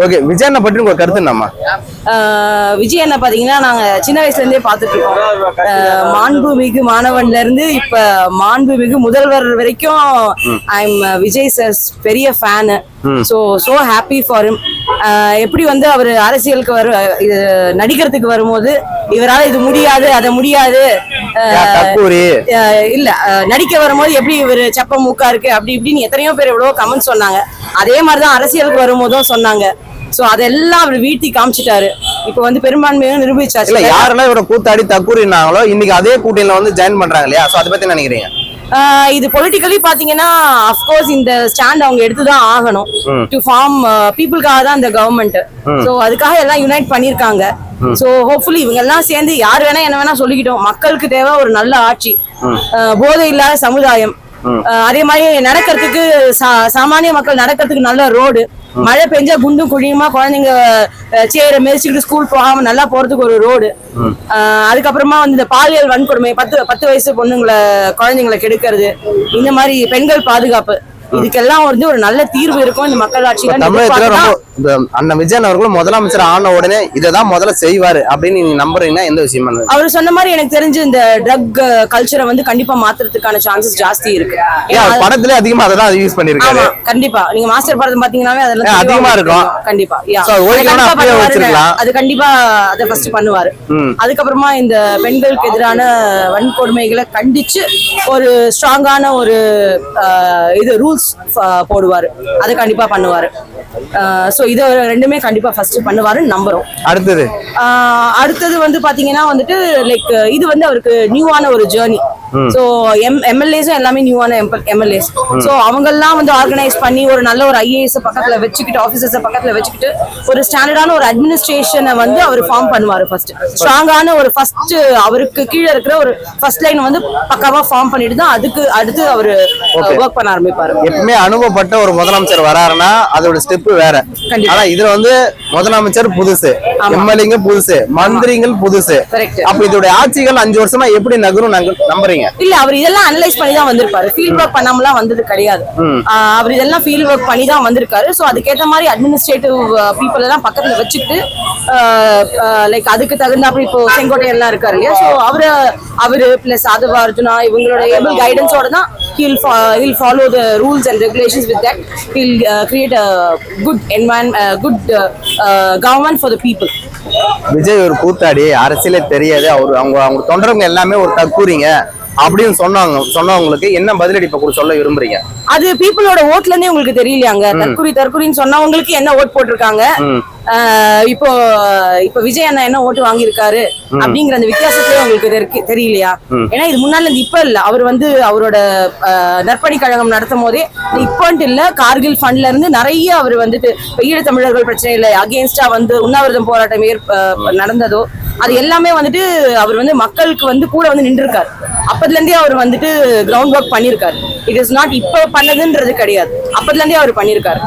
Okay, Vijay அண்ணா பற்றி உங்க கருத்து என்னம்மா? விஜய் அண்ணா பாத்தீங்கன்னா நாங்க சின்ன வயசுல இருந்தே பாத்துட்டு இருக்கோம். மாண்புமிகு மாணவன்ல இருந்து இப்ப மாண்புமிகு முதல்வர் வரைக்கும் ஐம் விஜய் சார் பெரிய fan. So happy for him. எப்படி வந்து அவர் அரசியலுக்கு நடிக்கிறதுக்கு வரும்போது இவரால் இது முடியாது அதை முடியாது இல்ல நடிக்க வரும்போது எப்படி இவர் செப்ப மூக்கா இருக்கு அப்படி இப்படின்னு எத்தனையோ பேர் எவ்வளவோ கமெண்ட் சொன்னாங்க. அதே மாதிரிதான் அரசியலுக்கு வரும்போதும் சொன்னாங்க. சோ அதெல்லாம் அவர் வீழ்த்தி காமிச்சிட்டாரு. இப்ப வந்து பெரும்பான்மையும் நிரூபிச்சாச்சு. இல்ல யாரெல்லாம் இவரை கூத்தாடி தக்கூறினாங்களோ இன்னைக்கு அதே கூட்டணியில வந்து ஜாயின் பண்றாங்க இல்லையா? சோ அதை பத்தி நினைக்கிறீங்க? இது பொலிட்டிக்கலி பாத்தீங்கன்னா அஃப்கோர்ஸ் இந்த ஸ்டாண்ட் அவங்க எடுத்துதான் ஆகணும். டு ஃபார்ம் பீப்புளுக்காக தான் இந்த கவர்மெண்ட். சோ அதுக்காக எல்லாம் யுனைட் பண்ணிருக்காங்க. சோ ஹோப்ஃபுல்லி இவங்க எல்லாம் சேர்ந்து யார் வேணா என்ன வேணா சொல்லிக்கிட்டோம். மக்களுக்கு தேவை ஒரு நல்ல ஆட்சி, போதை இல்லாத சமுதாயம். அதே மாதிரி நடக்கிறதுக்கு சாமானிய மக்கள் நடக்கிறதுக்கு நல்ல ரோடு, மழை பெஞ்சா குண்டும் குழியுமா குழந்தைங்க சேர மெரிச்சுக்கிட்டு ஸ்கூல் போகாம நல்லா போறதுக்கு ஒரு ரோடு. அதுக்கப்புறமா வந்து இந்த பாலியல் வன்கொடுமை 10 வயசு பொண்ணுங்களை குழந்தைங்களை கெடுக்கிறது, இந்த மாதிரி பெண்கள் பாதுகாப்பு, இதுக்கெல்லாம் வந்து ஒரு நல்ல தீர்வு இருக்கும் இந்த மக்கள் ஆட்சியில. அண்ணன் விஜயன் அவர்களும் முதலமைச்சர் ஆன உடனே இதான் முதல்ல செய்வாரு அப்படின்னு நீங்க நம்புறீங்கன்னா எந்த விஷயம்? அவர் சொன்ன மாதிரி எனக்கு தெரிஞ்சு இந்த ட்ரக் கல்ச்சரை வந்து கண்டிப்பா மாத்துறதுக்கான சான்சஸ் ஜாஸ்தி இருக்கு. படத்துல அதிகமா அதான் யூஸ் பண்ணிருக்காரு. கண்டிப்பா நீங்க மாஸ்டர் படத்தை பாத்தீங்கன்னாவே அதெல்லாம் அதிகமா இருக்கும். கண்டிப்பா அது கண்டிப்பா அதை ஃபர்ஸ்ட் பண்ணுவாரு. அதுக்கப்புறமா இந்த பெண்களுக்கு எதிரான வன்கொடுமைகளை கண்டிச்சு ஒரு ஸ்ட்ராங்கான ஒரு இது ரூல்ஸ் போடுவாரு. அதை கண்டிப்பா பண்ணுவாரு. சோ இது ரெண்டுமே கண்டிப்பா ஃபர்ஸ்ட் பண்ணுவாருன்னு நம்புறோம். அடுத்தது வந்து பாத்தீங்கன்னா வந்துட்டு லைக் இது வந்து அவருக்கு நியூவான ஒரு ஜேர்னி. சோ எம்எல்ஏஸும் எல்லாமே நியூவான எம்எல்ஏஸ். சோ அவங்க எல்லாம் வந்து ஆர்கனைஸ் பண்ணி ஒரு நல்ல ஒரு ஐஏஎஸ் பக்கத்துல வச்சுக்கிட்டு, ஆபீசர்ஸ் பக்கத்துல வச்சுக்கிட்டு ஒரு ஸ்டாண்டர்டான ஒரு அட்மினிஸ்ட்ரேஷனை வந்து அவர் ஃபார்ம் பண்ணுவாரு. ஃபர்ஸ்ட் ஸ்ட்ராங்கான ஒரு ஃபர்ஸ்ட் அவருக்கு கீழே இருக்கிற ஒரு ஃபர்ஸ்ட் லைன் வந்து பக்காவா ஃபார்ம் பண்ணிட்டு தான் அதுக்கு அடுத்து அவரு ஒர்க் பண்ண ஆரம்பிப்பாரு. எப்பவுமே அனுபவப்பட்ட ஒரு முதலமைச்சர் வராருன்னா அதோட ஸ்டெப் வேற. ஆனா இதுல வந்து முதலமைச்சர் புதுசு, எம்எல்ஏங்க புதுசு, மந்திரிகள் புதுசு. அப்ப இதோட ஆட்சிகள் 5 வருஷமா எப்படி நகரும் நம்புறீங்க? இல்ல அவர் இதெல்லாம் அனலைஸ் பண்ணி தான் வந்திருப்பாரு. ஃபீல்ட் ஒர்க் பண்ணாமலாம் வந்தது கிடையாது. அவர் இதெல்லாம் ஃபீல்ட் ஒர்க் பண்ணி தான் வந்திருக்காரு. சோ அதுக்கேற்ற மாதிரி அட்மினிஸ்ட்ரேட்டிவ் பீப்புள் எல்லாம் பக்கத்துல வச்சுக்கிட்டு லைக் அதுக்கு தகுந்தாப்ப இப்போ செங்கோட்டை எல்லாம் இருக்காரு இல்லையா? சோ அவரு பிளஸ் ஆதவ அர்ஜுனா இவங்களோட ஏபிள் கைடன்ஸோட தான் he'll follow the rules and regulations. With that he'll create a good environment, good government for the people. Vijay ஒரு கூத்தாடி, அரசியலே தெரியாது, அவங்க தொண்டரவங்க எல்லாமே ஒரு தக்கூறீங்க அப்படின்னு சொன்னவங்களுக்கு என்ன பதிலடி இப்ப சொல்ல விரும்புறீங்க? அது பீப்புளோட ஓட்ல இருந்தே உங்களுக்கு தெரியலையாங்க. தற்கூரின்னு சொன்னவங்களுக்கு என்ன ஓட் போட்டிருக்காங்க, இப்போ விஜய் அண்ணா என்ன ஓட்டு வாங்கியிருக்காரு அப்படிங்கிற அந்த வித்தியாசத்திலே உங்களுக்கு தெரியலையா? ஏன்னா இது முன்னால இப்ப இல்ல, அவர் வந்து அவரோட நற்பணி கழகம் நடத்தும் போதே இப்பன்ட்டு இல்ல, கார்கில் ஃபண்ட்ல இருந்து நிறைய அவர் வந்துட்டு ஈழத்தமிழர்கள் பிரச்சனையில அகேன்ஸ்டா வந்து உண்ணாவிரதம் போராட்டம் நடந்ததோ அது எல்லாமே வந்துட்டு அவர் வந்து மக்களுக்கு வந்து கூட வந்து நின்றுருக்காரு. அப்பதுல இருந்தே அவர் வந்துட்டு கிரவுண்ட் ஒர்க் பண்ணிருக்காரு. இட் இஸ் நாட் இப்ப பண்ணதுன்றது கிடையாது, அப்பதுல இருந்தே அவர் பண்ணிருக்காரு.